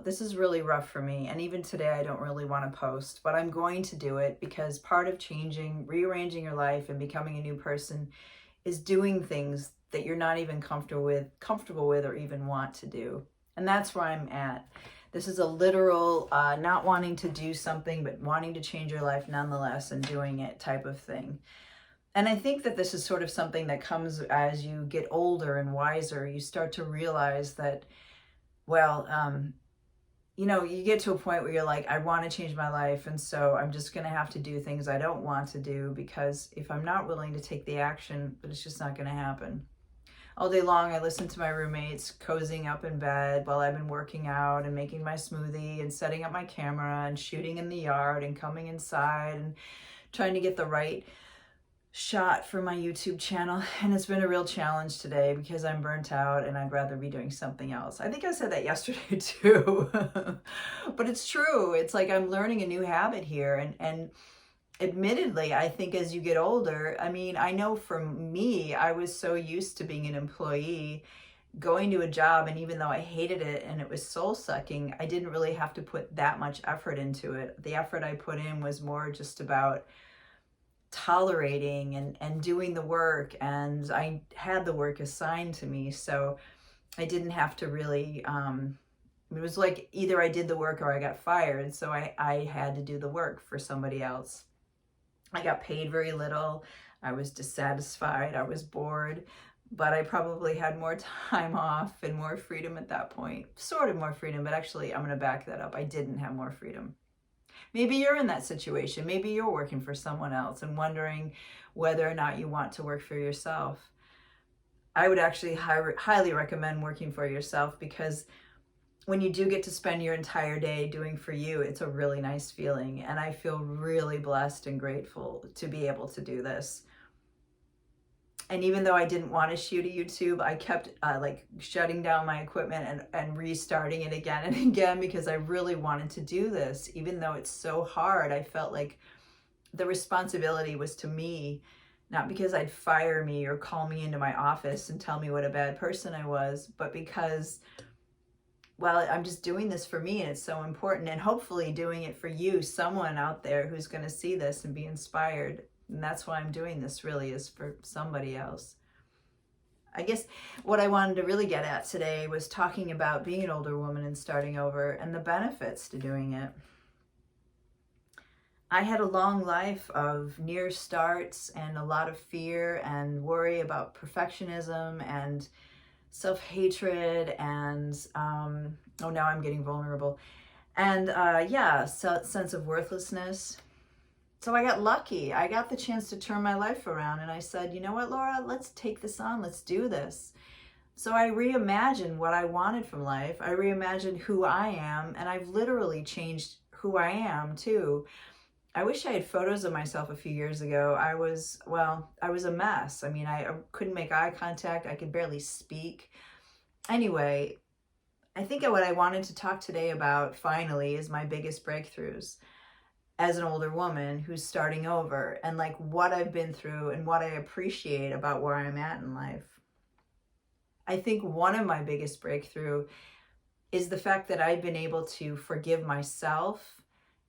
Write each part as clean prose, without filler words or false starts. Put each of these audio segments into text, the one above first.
This is really rough for me, and even today I don't really want to post, but I'm going to do it because part of changing, rearranging your life and becoming a new person is doing things that you're not even comfortable with or even want to do. And that's where I'm at. This is a literal not wanting to do something but wanting to change your life nonetheless and doing it type of thing. And I think that this is sort of something that comes as you get older and wiser. You start to realize that, well, you get to a point where you're like, I want to change my life. And so I'm just going to have to do things I don't want to do, because if I'm not willing to take the action, but it's just not going to happen. All day long, I listen to my roommates cozying up in bed while I've been working out and making my smoothie and setting up my camera and shooting in the yard and coming inside and trying to get the right shot for my YouTube channel. And it's been a real challenge today because I'm burnt out and I'd rather be doing something else. I think I said that yesterday too. But it's true. It's like I'm learning a new habit here, and admittedly, I think as you get older, I mean, I know for me, I was so used to being an employee, going to a job, and even though I hated it and it was soul sucking, I didn't really have to put that much effort into it. The effort I put in was more just about tolerating and doing the work, and I had the work assigned to me, so I didn't have to really it was like either I did the work or I got fired, so I had to do the work for somebody else. I got paid very little, I was dissatisfied, I was bored, but I probably had more time off and more freedom at that point. Sort of more freedom, but actually I'm going to back that up. I didn't have more freedom. Maybe you're in that situation. Maybe you're working for someone else and wondering whether or not you want to work for yourself. I would actually highly recommend working for yourself, because when you do get to spend your entire day doing for you, it's a really nice feeling. And I feel really blessed and grateful to be able to do this. And even though I didn't want to shoot a YouTube, I kept like shutting down my equipment and restarting it again and again, because I really wanted to do this. Even though it's so hard, I felt like the responsibility was to me, not because I'd fire me or call me into my office and tell me what a bad person I was, but because, well, I'm just doing this for me and it's so important, and hopefully doing it for you, someone out there who's going to see this and be inspired. And that's why I'm doing this, really, is for somebody else. I guess what I wanted to really get at today was talking about being an older woman and starting over and the benefits to doing it. I had a long life of near starts and a lot of fear and worry about perfectionism and self-hatred and, oh, now I'm getting vulnerable. And sense of worthlessness. So I got lucky. I got the chance to turn my life around, and I said, you know what, Laura, let's take this on. Let's do this. So I reimagined what I wanted from life. I reimagined who I am, and I've literally changed who I am too. I wish I had photos of myself a few years ago. I was a mess. I mean, I couldn't make eye contact. I could barely speak. Anyway, I think what I wanted to talk today about finally is my biggest breakthroughs as an older woman who's starting over, and like what I've been through and what I appreciate about where I'm at in life. I think one of my biggest breakthrough is the fact that I've been able to forgive myself,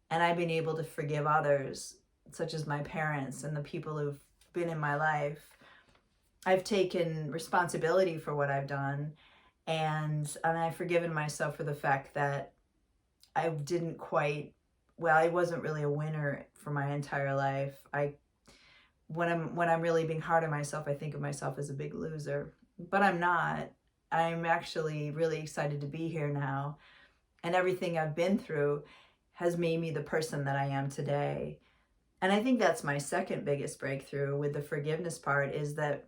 and I've been able to forgive others, such as my parents and the people who've been in my life. I've taken responsibility for what I've done, and I've forgiven myself for the fact that I didn't quite, I wasn't really a winner for my entire life. When I'm really being hard on myself, I think of myself as a big loser, but I'm not. I'm actually really excited to be here now, and everything I've been through has made me the person that I am today. And I think that's my second biggest breakthrough with the forgiveness part, is that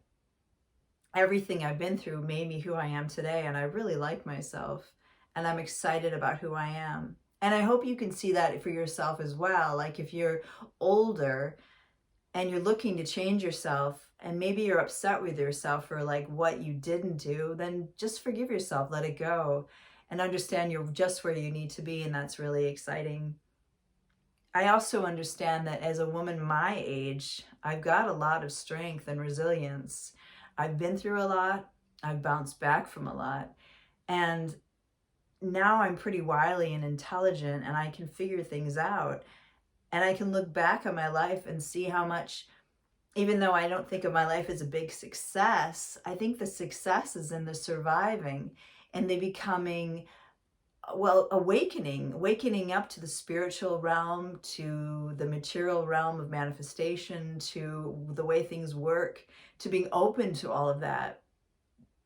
everything I've been through made me who I am today, and I really like myself, and I'm excited about who I am. And I hope you can see that for yourself as well. Like if you're older and you're looking to change yourself, and maybe you're upset with yourself for like what you didn't do, then just forgive yourself, let it go, and understand you're just where you need to be. And that's really exciting. I also understand that as a woman my age, I've got a lot of strength and resilience. I've been through a lot. I've bounced back from a lot. And now I'm pretty wily and intelligent, and I can figure things out. And I can look back on my life and see how much, even though I don't think of my life as a big success, I think the success is in the surviving and the becoming, well, awakening up to the spiritual realm, to the material realm of manifestation, to the way things work, to being open to all of that.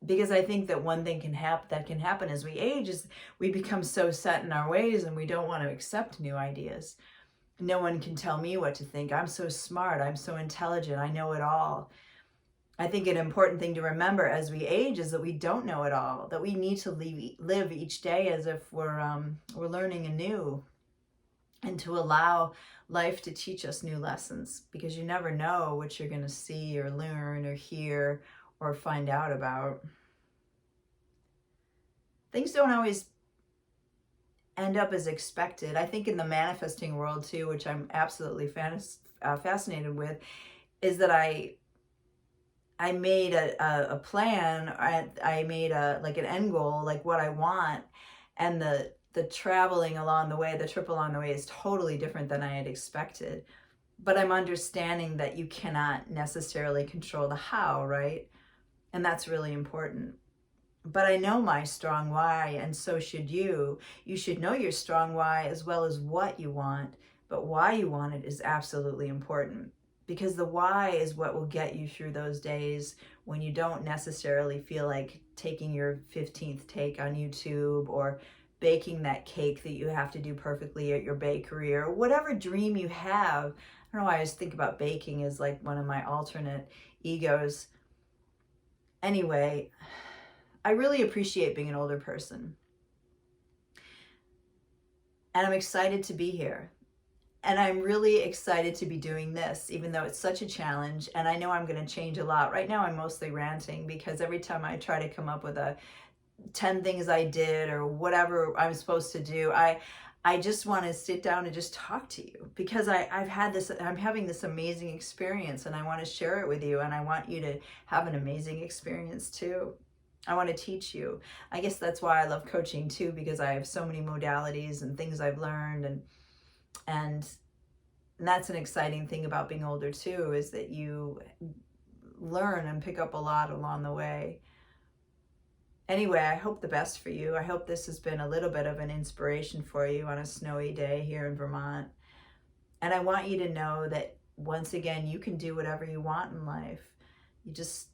Because I think that one thing that can happen as we age is we become so set in our ways and we don't want to accept new ideas. No one can tell me what to think. I'm so smart. I'm so intelligent. I know it all. I think an important thing to remember as we age is that we don't know it all, that we need to live each day as if we're learning anew, and to allow life to teach us new lessons, because you never know what you're going to see or learn or hear or find out about. Things don't always end up as expected. I think in the manifesting world too, which I'm absolutely fascinated with, is that I made a plan. I made like an end goal, like what I want, and the traveling along the way, the trip along the way is totally different than I had expected. But I'm understanding that you cannot necessarily control the how, right? And that's really important. But I know my strong why, and so should you. You should know your strong why as well as what you want, but why you want it is absolutely important, because the why is what will get you through those days when you don't necessarily feel like taking your 15th take on YouTube, or baking that cake that you have to do perfectly at your bakery, or whatever dream you have. I don't know why I always think about baking as like one of my alternate egos. Anyway, I really appreciate being an older person. And I'm excited to be here. And I'm really excited to be doing this, even though it's such a challenge. And I know I'm going to change a lot. Right now, I'm mostly ranting, because every time I try to come up with 10 things I did or whatever I'm supposed to do, I just want to sit down and just talk to you, because I'm having this amazing experience, and I want to share it with you, and I want you to have an amazing experience too. I want to teach you. I guess that's why I love coaching too, because I have so many modalities and things I've learned, and that's an exciting thing about being older too, is that you learn and pick up a lot along the way. Anyway, I hope the best for you. I hope this has been a little bit of an inspiration for you on a snowy day here in Vermont. And I want you to know that, once again, you can do whatever you want in life. You just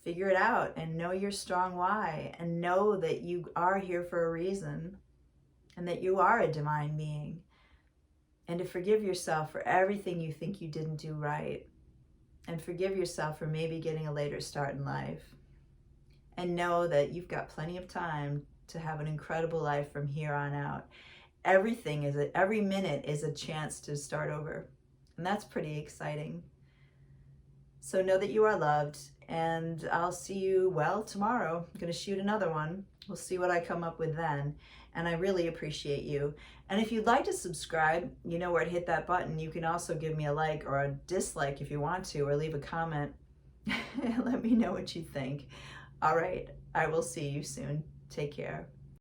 figure it out and know your strong why, and know that you are here for a reason, and that you are a divine being. And to forgive yourself for everything you think you didn't do right, and forgive yourself for maybe getting a later start in life. And know that you've got plenty of time to have an incredible life from here on out. Every minute is a chance to start over. And that's pretty exciting. So know that you are loved, and I'll see you, tomorrow. I'm going to shoot another one. We'll see what I come up with then. And I really appreciate you. And if you'd like to subscribe, you know where to hit that button. You can also give me a like or a dislike if you want to, or leave a comment. Let me know what you think. All right, I will see you soon. Take care.